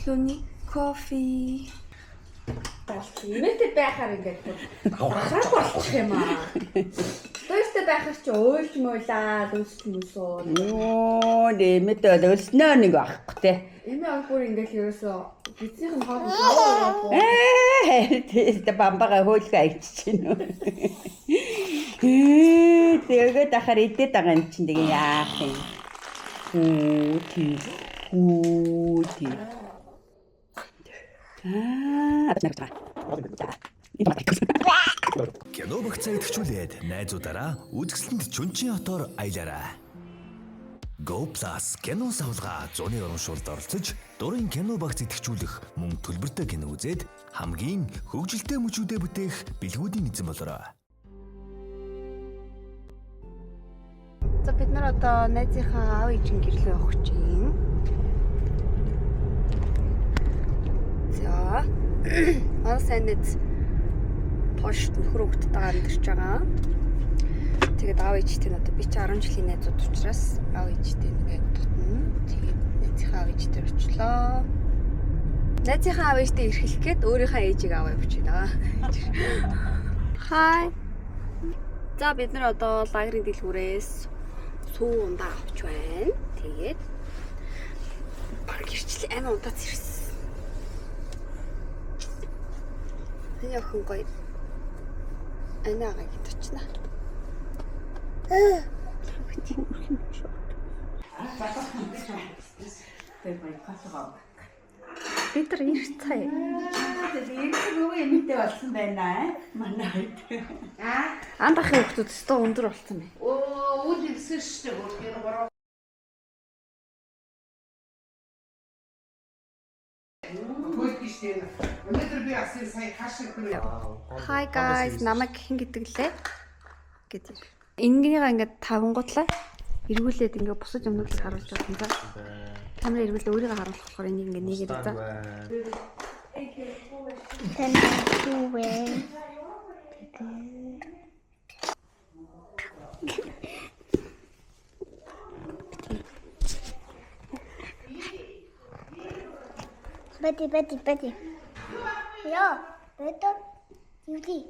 Лүний кофе. Имэтэй байхаар ингээд багаар болчих юм аа. Төөстэй байхаар чи уйлж муулаад үсмүсөө. Йоо, нэмэт өлснөө нэг байхгүй те. Эмээ оггүй ингээд ерөөсөө гизийнх нь хоол. Тэ бамбага хөөлгөө айчих чинь. Тэгээд дахаар идээд байгаа юм чинь тэгээ яах юм. Уути. Кино багцаа идэвхжүүлээд найзуудаараа үзэсгэлэнт Чүнчийн хотоор аялаарай. Go Plus кино савлгаа зуны урамшуулд оролцож, дурын кино багц идэвхжүүлэх мөн төлбөртэй кино үзээд хамгийн хөгжилтэй мөчүүдэд бүтээх бэлгүүдийн эзэн болоорой. За бид нар одоо найзынхаа аав ээжийн гэрлөө явах гэж юм. За. Манай сайн найз пошт нөхөр хүүхдтэйгээ амьдарч байгаа. Тэгээд аав ээжтэй нь одоо би чи 10 жилийн найзууд учраас аав ээжтэй нэг айгу тотно. Тэгээд найзынхаа аав ээжтэй очлоо. Найзынхаа аав ээжтэй ирэхлэх гээд өөрийнхөө ээжийг аваа явчихна. Хай. За бид нар одоо лагерын дэлгүүрээс сүү ундаа авч байна. Тэгээд баг ирчлээ амин удаац ирсэн. Энэ охин гоё. Анаагаа гиточна. Бид нар ирэх цаа. Тэгээд нөгөө юмтэй болсон байна. Манай хэд. Андахын хүмүүс өстө өндөр болсон байна. Үл ирсэн шүү дээ. Hi guys, намайг хэн гэдэг лээ? Гэдэг. Энгийнийгаа ингээд тавангуудлаа эргүүлээд ингээд бусад юмнуудыг харуулж байгаа юм байна. Камера эргүүлээ өөрийгөө харуулах болохоор энийг ингээд нэгээд байгаа. Бэти. Яа, бэта. Юуди.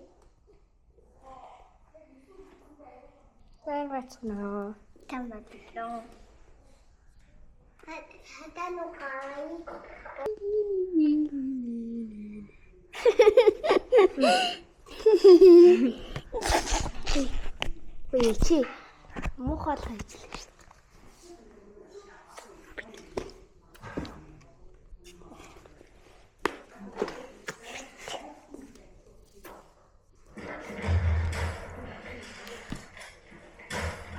Баярлалаа. Тамбатлоо. Хатану кай. Бэчи. Мухал хайчлаа.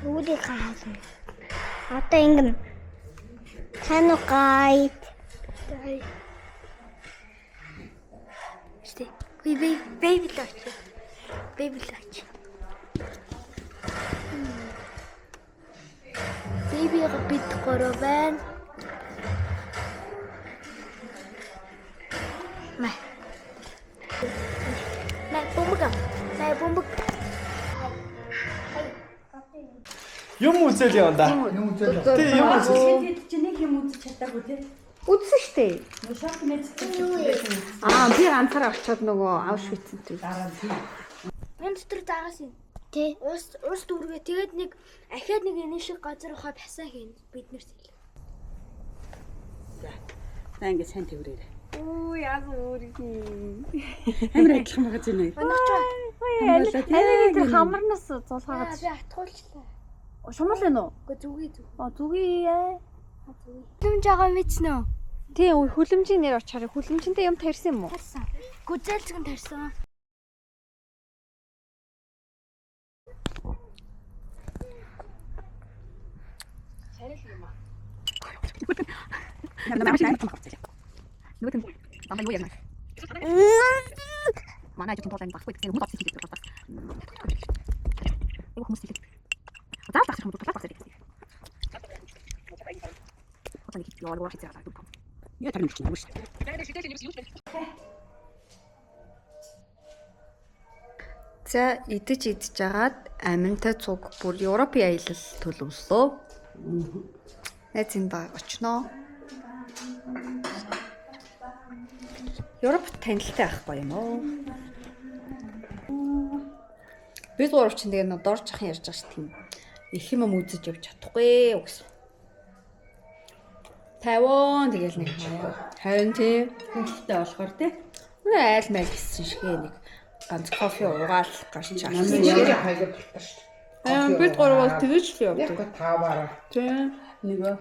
Үди хаасан. Одоо ингэн. Тану кай. Штэ. Baby touch. Baby-г бид гурав байна. Бомбог. Юм үзэл яваа да. Тий юм үзэл. Чи нэг юм үзэж чадаагүй те. Үзсэн штэ. Шок мэдчихсэн. Би ганцаараа очиод нөгөө Аушвиц энэ Дараа тий. Мен дотор заагаас юм. Тэ. Ус дүүргээ тэгээд нэг ахиад нэг энэ шиг газар хаа бясаа хийн бид нэр сэл. За. За ингэ сайн төврээрээ. Оо яг өөрийн. Амар адилхан байгаа зү нэ. Тэр хамарнаас зулгаагаад. Би атгуулчлаа. Шумал ээ нөө? Үгүй зүгий. Зүгий ээ. Хүлэмж байгаа мэдсэн үү? Тий, хүлэмжийн нэр очаарай. Хүлэмжинтэй юм тарьсан юм уу? Тарсан. Гүзээлцгэн тарсан. Сарил юм аа. Нүгэн бамбай юу яана. Манай ажил тулаан баггүй гэсэн хүмүүс авсан гэдэг байна. Эвгүй хүмүүс хэлээд. За тасч хүмүүс тулаад багсаа гэдэг. Отоо нэг яар гоо хийцээ аваад дүүх. Яа тарин чинь үгүй шүү. За идэж жагаад аминтай цуг бүр Европын аялал төлөвлөө. Найз энэ баг очноо. Европ танилтай байхгүй юм уу? Бид гурав чинь тэгээ нөө дорж ахын ярьж байгаа ш тийм. Их юм үзэж явж чадахгүй гэсэн. Тайван тэгэл нэг харин тий Хөлтэй болохоор тий. айл майл гэсэн шигээ нэг ганц кофе уугаал гарч чаа. Нэрээ хайгаад болтоо шүү дээ. Бид гурав бол тэгэж л явдаг. Яг таваараа. Тий. Нөгөө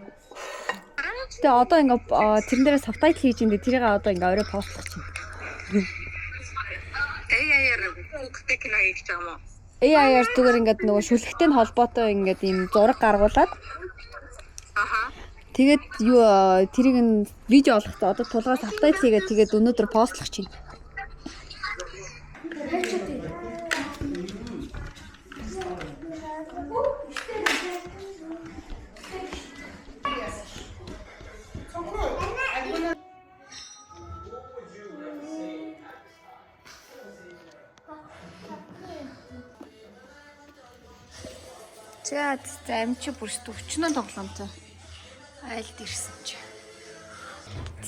Тэгээ одоо ингээ тэрэн дээрээ сабтайтл хийж индээ тэрийг одоо ингээ орой постлох чинь. AI-аар хүүхдтэй кино хийж байгаа юм уу? AI-аар зүгээр ингээд нөгөө шүлэгтэй холбоотой ингээд ийм зураг гаргуулад Аха. тэгээд юу тэрийг нь видео олохдоо одоо тулгаас сабтайтл хийгээд тэгээд өнөөдөр постлох чинь. За амчи бүрс төвчнөө тоглоомтой. Айлд ирсэн чи.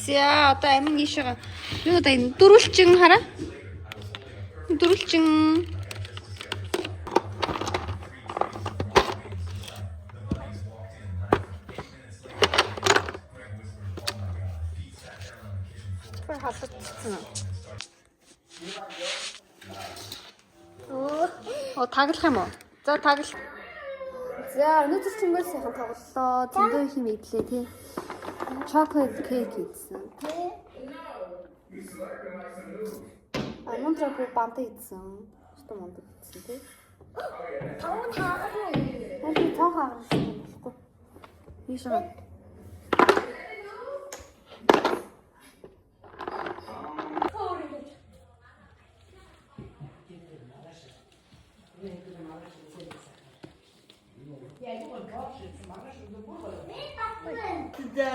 За одоо амин ийшээ юу одоо энэ дөрүлчин хараа. Дөрүлчин. Хөөе халагдсан. Оо таглах юм уу? За таглах. За өнөөдөр чимээр сайхан тоглолоо. Зөндөө их юм идлээ тий. Chocolate cake хийсэн. Монтроо бамтай хийсэн. Что монтой хийсэн тий. Тав хаагах. Хөөе тав хаагах болохгүй. Ийшээ.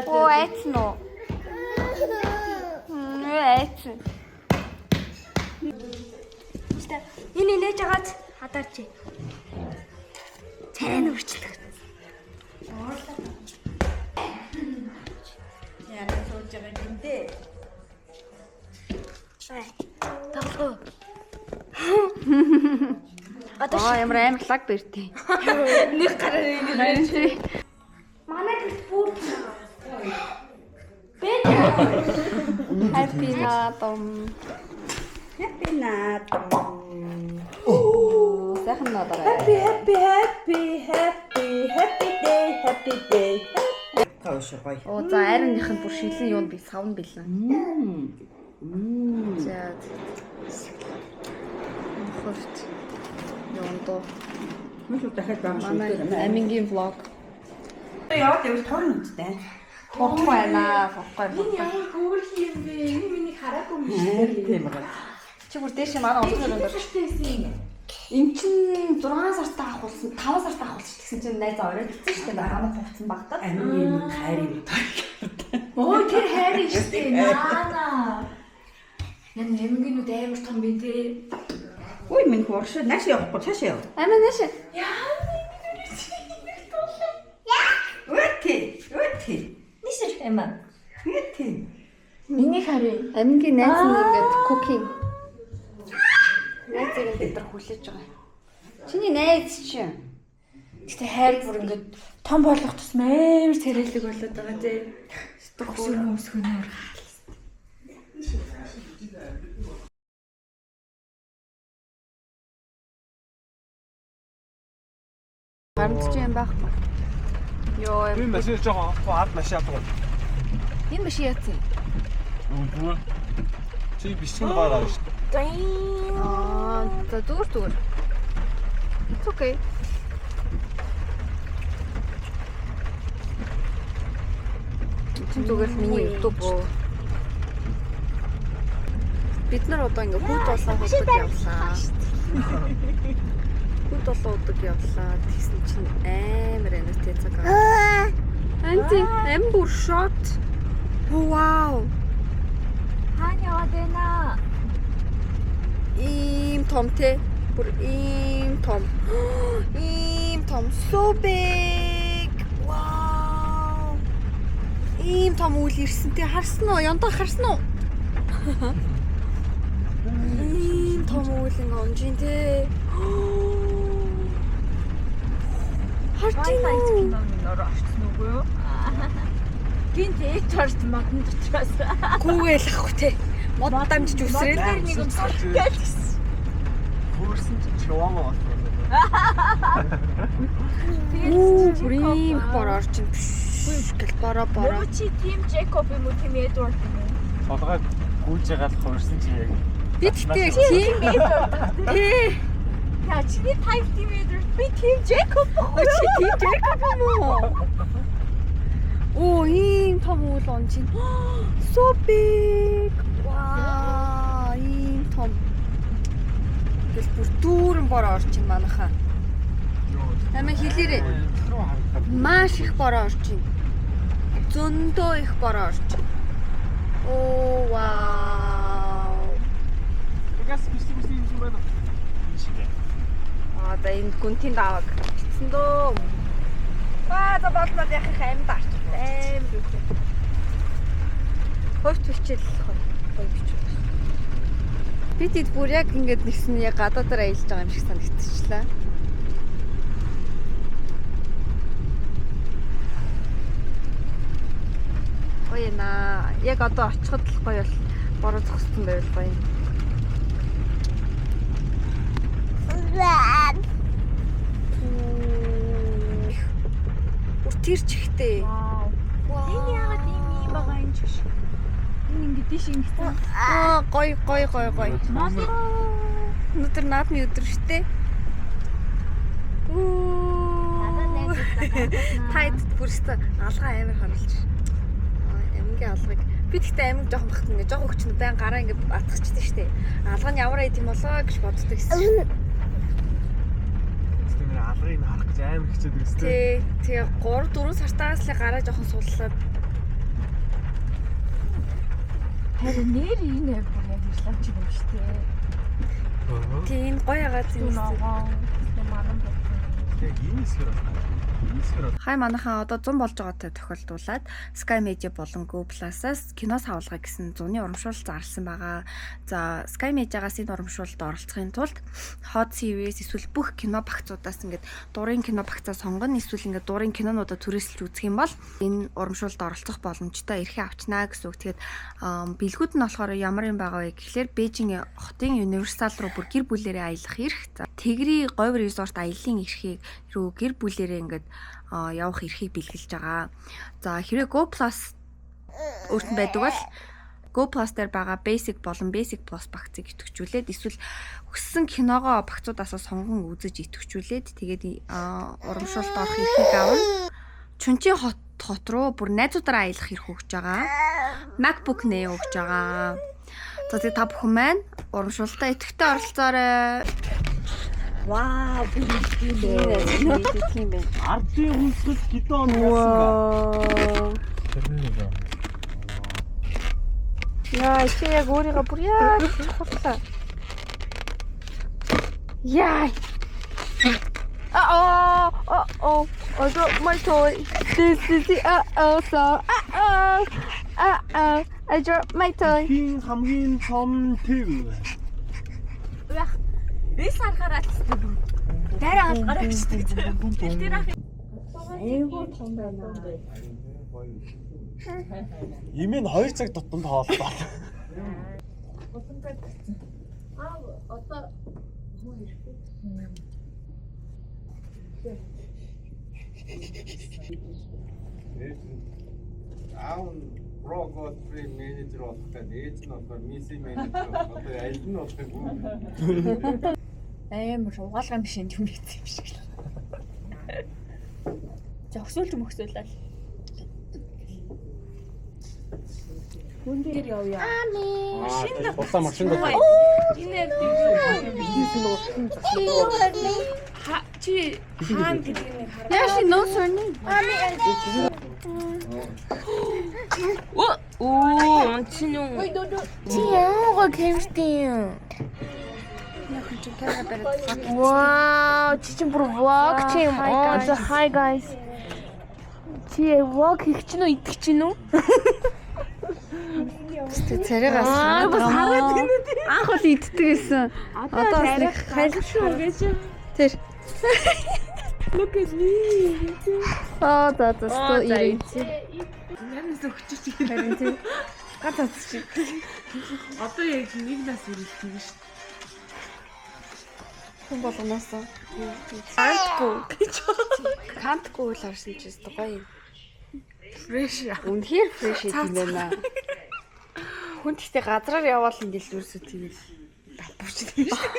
Оо эцно. Эц. Энэ нээж агаад хадаарч. Цайн үрчлээ. яа сууж байгаа гиндээ. Тоглоо. Ямар амар лаг бэртээ. Нэг гараар энэ. Манай гэрт бүр Бэт. Happy Natal. Happy Natal. Сайхан надаарай. Happy day. Тоош гоё. Оо за айрынх нь бүр шилэн юунд би савн бэлэн. За. Хурц. Юундоо. Мөн дахиад байгаа шүү Манай дээ. амингийн влог. Яа тэгвэл торн үсттэй. Хурц байна. Хурцтай. ямар хөөрхи юм бэ? Энэ миний хараагүй юм шиг. Тийм байна. Чи бүр дээш манай уцаар өндөр. Эн чин 6 сартаа авахулсан, 5 сартаа авахулсан гэсэн чинь найз орой гэсэн шүү дээ. Манай хувцсан багтаад. Амин хайрын Оо тэр хайр шүү дээ. Наана. Яг нэмгинүүд амар том бэ те. Ой минь хурш нааш явахгүй цааш яв. Амин нэш. Үгүй. Нисэр эмаа. Үгүй. Миний харин. Амингийн найз нь ингээд cooking. Найзыг бид нар хүлээж байгаа. Чиний найз чинь. Гэтэ хайр бүр ингээд том болох тус амар царайлаг болоод байгаа те. Өсгөнөөр. Гарамт чи юм байхгүй. Йоо Би машин жоохон хаад машин яддаг. энэ машин яатсан. Үгүй. Чи бичгийн байгаа шүү дээ. За зүгээр. It's okay. Чин зүгээр л миний YouTube боо. Бид нар одоо ингээ хүүт болсон удаг явлаа. Хүүт болсон удаг явлаа. Тэгсэн чинь амар энэтэй цаг аваа. Анти амбур шот. Вау. Хаана яваад байна? Ийм том те. Бүр ийм том. Ийм том. So big. Wow. Ийм том үйл ирсэн те. Харсан уу? Яндаа харсан уу? Том уулын онжин те. Wi-Fi киноноор орсон үгүй юу? Гинт ээж орт модон дотроос. Гүүгээл ахгүй те. Мод дамжиж үсрээл. Нэг юм гэлсэн. Хөрсөн чи чаваа болсон. Бүрийн бороор чинь гэл бороо. Нөгөө чи Team Jacob юм уу Team Edward юм уу? Толгой гүйж ягаад хөрсөн чи яг. Би тэгтээ тийм тий. Яа чиний type Team Edward би Team Jacob Чи тийм Jacob юм уу? Оо ийм том уул он чинь. So big. Ваа, ийм том. Гэл бүр дүүрэн бороо орчин манайхаа. Намайг хэлээрээ. Маш их бороо орчин. Зөндөө их бороо орчин. Оо вау. Тэгээс биш юм байна. Одоо энэ гүнтийн даваг бичсэн дөө. За болоод яхах амьд арч. Аим үү. Хөвч бичэл гоё бичвэл. Би тэд бүр яг ингэж нэгсэн яг гадаадаар аялж байгаа юм шиг санагдчихлаа. Гоё наа. Яг одоо очиход л гоё бол бороо зогссон байвал гоё. Тэр чихтэй. Вау. Энэ яагаад ийм байгаа юм чи? Энэ ингэ тийш ингэсэн. Гоё. Өнөөдөр наадмын өдөр шттэ. Тайд бүрстэ алгаа амар харалж. Амингийн алгыг би тэгтээ амиг жоохон бахт ингээ жоохон өгчнө байн гараа ингээ атгачдаг штэ. Алга нь ямар айд юм болоо гэж боддог гэсэн. Алгыг харах гэж амар хичээд байсан. Тэгээ 3-4 сартаас л гараа жоохон сууллаад. Харин нэр энэ бүр яг ирлаач юм шүү дээ. Тийм гоё агаад юм. Яг ийм хэсгэр байна. Хай манайхаа одоо 100 болж байгаатай тохиолдуулаад Sky Media болон Go Plus-аас кино савлгаа гэсэн зуны урамшуул зарласан байгаа. За Sky Media-гаас энэ урамшуулд оролцохын тулд Hot Series эсвэл бүх кино багцуудаас ингээд дурын кино багцаа сонгоно эсвэл ингээд дурын кинонуудаа түрээсэлж үзэх юм бол энэ урамшуулд оролцох боломжтой эрхээ авчнаа гэсэн үг. Тэгээд бэлгүүд нь болохоор ямар юм байгаа вэ гэхлээр Бээжин хотын Universal руу бүр гэр бүлээрээ аялах эрх. За Тэгри говь resort аяллаа эрхийг рүү гэр бүлээрээ ингээд явах эрхийг бэлгэлж байгаа. За хэрэг Go Plus өөртөө байдаг бол Go Plus дээр байгаа Basic болон Basic Plus багцыг идэвхжүүлээд эсвэл өссөн киногоо багцуудаас сонгон үзэж идэвхжүүлээд тэгээд урамшуулалт орох эрхийг авна. Чүнчийн хот руу бүр найзуудаараа аялах эрх өгж байгаа. MacBook Neo өгж байгаа. За тэгээд та бүхэн маань урамшуулалтаа идэвхтэй оролцоорой. Вау, би тийм байна. Ардын хүнсэл гидон яасан ба. Яа, чи яг өөрийгөө бүр яг чухаллаа. Яа. Oh, I got my toy. This is the so. I dropped my toy. Хин хамгийн том төв. Бис харахаар алцдаг. Дараа алгараа бичдэг. Тэл дээр ах. Айгуу том байна. Имэн 2 цаг тутамд хооллоо. Одоо аав прогот фри менежер болох гэдэг ээж нь болохоор миси менежер одоо аль нь болох юм. амар угаалгын биш юм байсан юм шиг л. Зогсуулж мөхсүүлээ. Хүндээр явъя. Шинэ бусаа машин доо. Энэ чи хаан гэдэг нэг хараа. Яши нөө сорны. Оо, чиний. Чи яагаад кемстэй? Wow, чи чинь бүр vlog team. Oh, so hi guys. Чи vlog хийх чинь үү, идэх чинь үү? Царайгаас хараад анх бол иддэг гэсэн. Одоо бас нэг хайлшгүй гэж. Тэр. Look at me. За ирээ. Ямар зөвчөж Харин тийм. Ганц чи. одоо яг нэг нас үргэлжлэх юм шүү. Хүн болгоноос. Кантгүй л харсан ч гэсэн гоё юм. Fresh. Үнэхээр фрэш юм байна. Хүн гэхдээ газраар яваал ингээл юусоо тэгэл далбарч тийм шүү.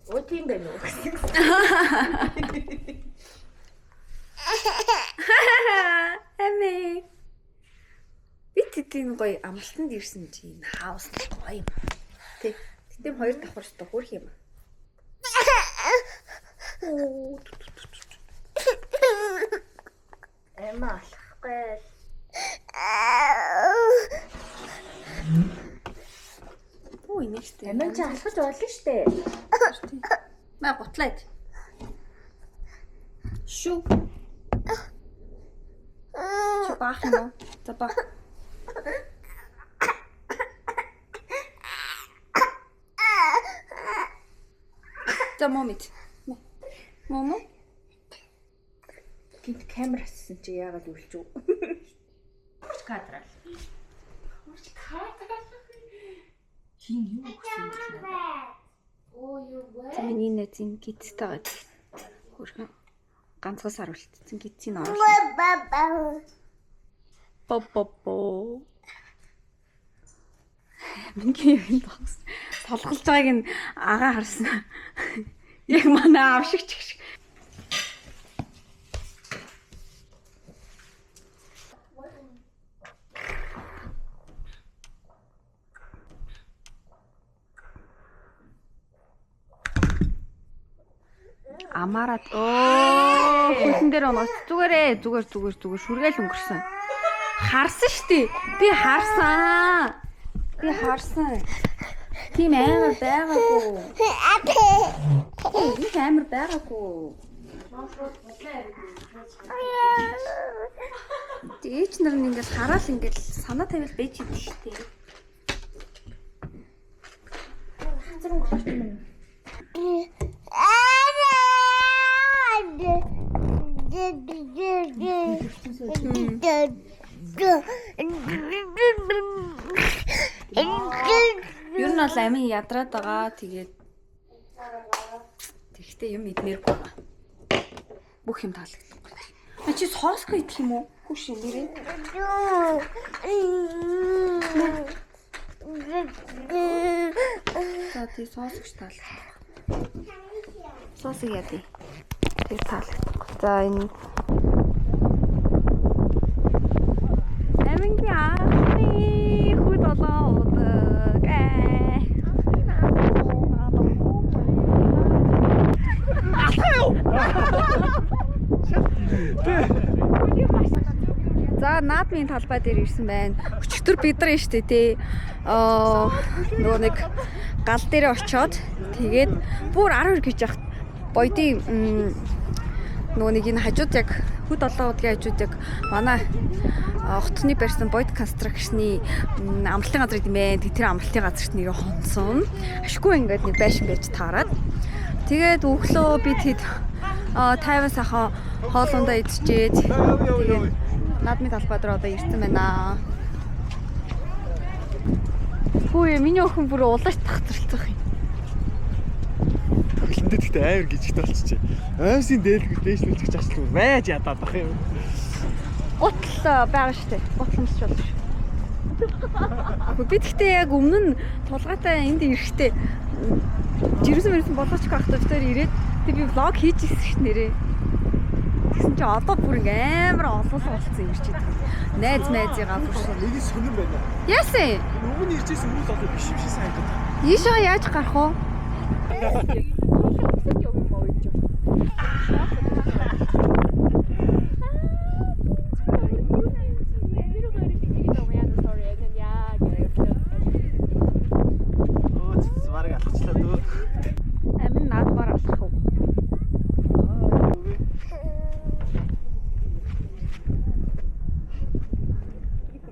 Оо тийм байна уу? Амэ. Бид тийм гоё амралтанд ирсэн чи энэ хаус гоё юм. Тэг. Тэтэм хоёр давхар өстө хөрх юм. Эмаа алахгүй. Өө инээштэй. Амин чи алхаж болно штэ. Маа готлаад. Шүү. Чи баах юм уу? За баах. За момит. Момо. Гинт камер ассан чи яагаад үлчүү? Кадрал. Хин юу гэсэн юм бэ? За миний нэзин гидтэйгээд хөрхөн ганцгаас харуултсан гидцийг оруулсан. Попопо. Миний юм тогс. Солголж байгааг нь агаа харсан. Яг манай аав шиг ч гэх шиг. Амараад хөлн дээр онооч зүгээрээ зүгээр шүргээл өнгөрсөн. Харсан штий. Би харсан. Тийм амар байгаагүй. Тийм амар байгаагүй. Дээч нар нь ингээл хараал ингээл санаа тавил байж идэв штий. Хазар өнгөрч юм. Юу нь бол амин ядраад байгаа. Тэгээд тэгтээ юм идмээргүй байгаа. Бүх юм таалагдахгүй. А чи сооско идэх юм уу? Хүш юм нэрээ. За тий соосгч таалагдахгүй. Соосыг яа тий. Тэр таалагдахгүй. За энэ амингийн аахны хүүд болоо. За наадмын талбай дээр ирсэн байна. Өчигдөр бид нар нь штэ тий. Нөгөө нэг гал дээр очиод тэгээд бүр 12 гэж яхад боёдын нөгөө нэг энэ хажууд яг хөд олон удгийн хажууд яг манай хотны барьсан Boyd Construction-ы амралтын газар юм байна. Тэр амралтын газарт нэрээ хонсон. Ашгүй ингээд нэг байшин байж таарад. Тэгээд өглөө би тэд 50 сахан хоолундаа идчихээд тэгээд наадмын талбай дээр одоо ирсэн байна. Хөөе миний охин бүр улааш тахцралцах юм. Тэглэндээ тэгтээ амар гिचгтэй болчихжээ. Аймсын дээлгүй дээшлүүлчих ачлаа байж ядаад ах юм. Гутал байгаа штэ. Гутламж болно шүү. Би тэгтээ яг өмнө нь тулгаатай энд ирэхдээ жирсэн болоочгүй ахтаж дээр ирээд тэг би влог хийж ирсэн ш нэрээ. Тэгсэн чи одоо бүр амар олоолаа болцсон юм чи. Найзыгаа бүрсэн. Нэг сонирн байна. Яасан? Нөгөө нь иржсэн үйл одоо биш санагдаад. Ийшээ яаж гарах вэ?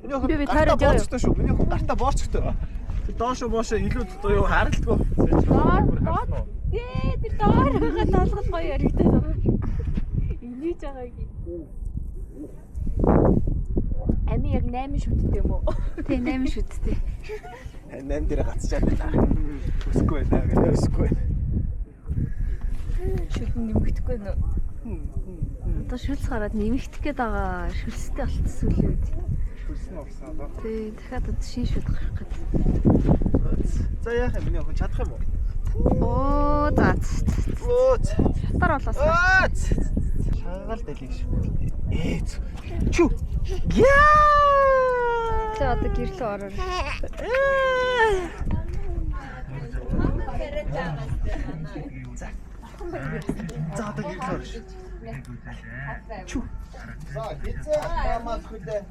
Миний охин гартаа боочтой шүү. Миний охин гартаа боочтой. Доошо моошо илүү юу харагдгүй. Дээ тэр доор байгаа толгол гоё яригдаад байгаа. Инээж байгааг. Ами яг 8 шүттэй юм уу? Тий 8 шүттэй. 8 дээр гацчаад байна. Үсэхгүй байна гэдэг үсэхгүй. Шүт нэмэгдэхгүй нөө. Одоо шүлс гараад нэмэгдэх гээд байгаа. Шүлстэй болчихсон үлээд. Шүлсэн орсон одоо. Тий дахиад шин шүд гарах гээд. За яах юм миний охин чадах юм уу? Оо за. Оо. Хатар болоос. Шагаал дэлийг шүү. Чү. Яа! Тэ одоо гэрлөө ороо. За одоо гэрлөө ороо шүү. Чү. За хэцээ таамаас хүлээ.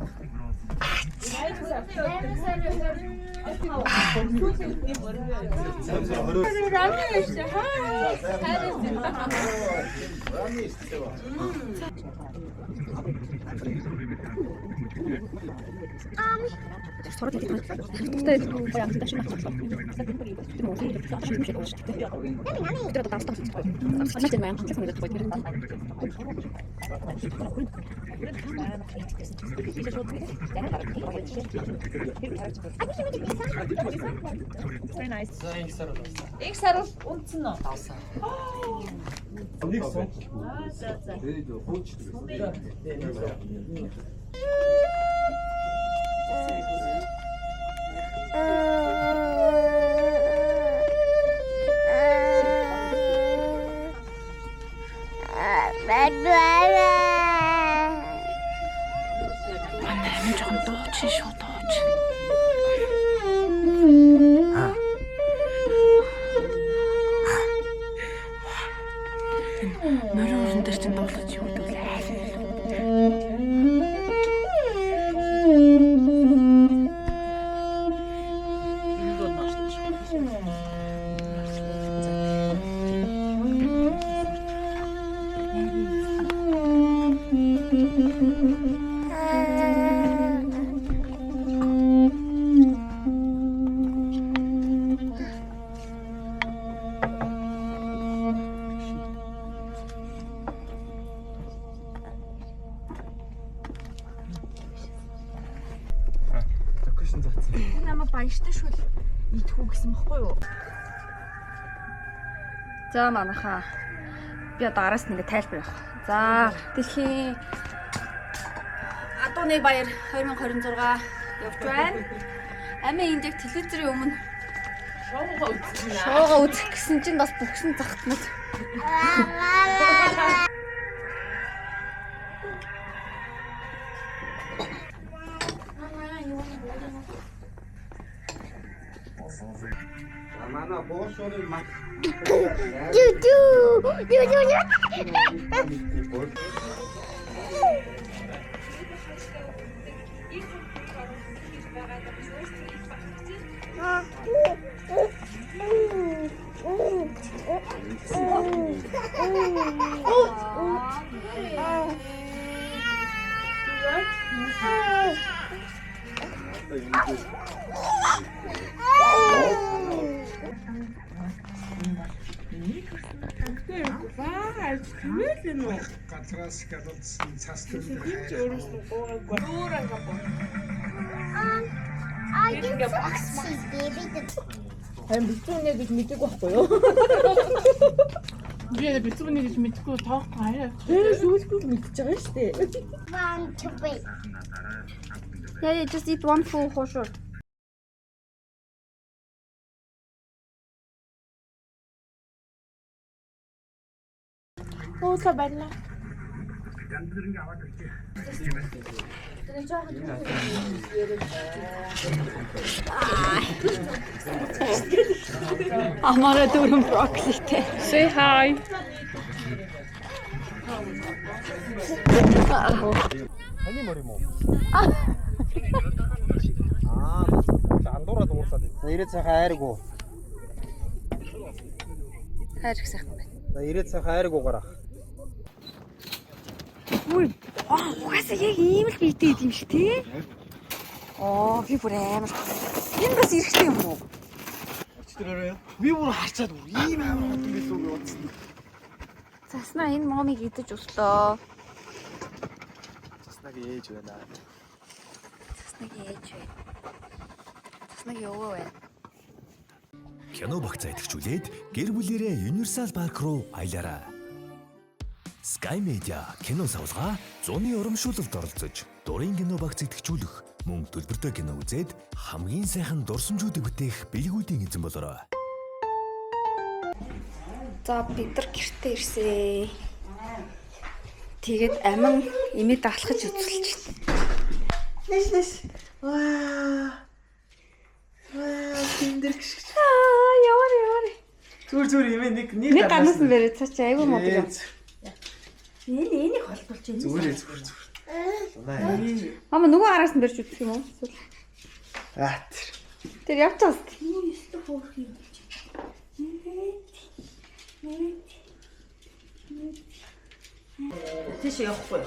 Very nice. Их сар унтсан уу? Нэг сон. За за. Тэгээд хууч. Намайг баяртай шүү. Идэх үү гэсэн бохгүй юу? За манайхаа би одоо араас нэгэ тайлбар явах. За дэлхийн адууны баяр 2026 явж байна. Амийн энд яг телевизийн өмнө шоугаа үзэх гэсэн чинь бас бүгсэн загтнууд. Манай боошорын мах. Газраас гадуулсан цас төрөл Харин бицүүнэ гэж мэддэг байхгүй юу? Би бицүүнэ гэж мэдгүй тоохгүй хаяа. Сүүлгүй мэдчихэж байгаа шүү дээ. Yeah, just eat one full whole short. Ууса байлаа. Амаараа дөрөв брокколитэй. Say hi. Таны мөр юм уу? Андуураад уурсаад. За ирээд сайхан айргуу. Хайрх сайхан байна. За ирээд сайхан айргуу гарах. Үй, угаасаа яг ийм л бийтэй юм шиг тий. Оо би бүр амар. Энэ бас эрэхтэй юм уу? Өчтөрөө би бүр харчаад бүр ийм амар хот юм билүү гэж бодсон. Заснаа энэ момыг идэж өслөө. Заснаг ээж байна. Заснаг ээж вэ. Заснаг өвөө вэ. Кино багцаа идэвхжүүлээд гэр бүлэрээ Universal Park руу аялаарай. Sky Media кино савлгаа зуны урамшуулалд оролцож, дурын кино багц идэвхжүүлэх, мөн төлбөртэй кино үзээд хамгийн сайхан дурсамжуудыг бүтээх бэлгүүдийн эзэн болорой. За бид нар гэртээ ирсэн. Тэгээд амин имэд алхаж үзүүлж байна. Нэш. Ваа. Тиндэр гიშгч. Яваа. Зүр имээ нэг Ганаас нь бэрээ цааш айгүй мод юм. Энийг холболж байна. Зүгээр. Мама нөгөө араас нь бэрж үзэх юм уу? Аа. Тэр явж байгаа зү. Юу өстө хөөх юм. Тэш явахгүй.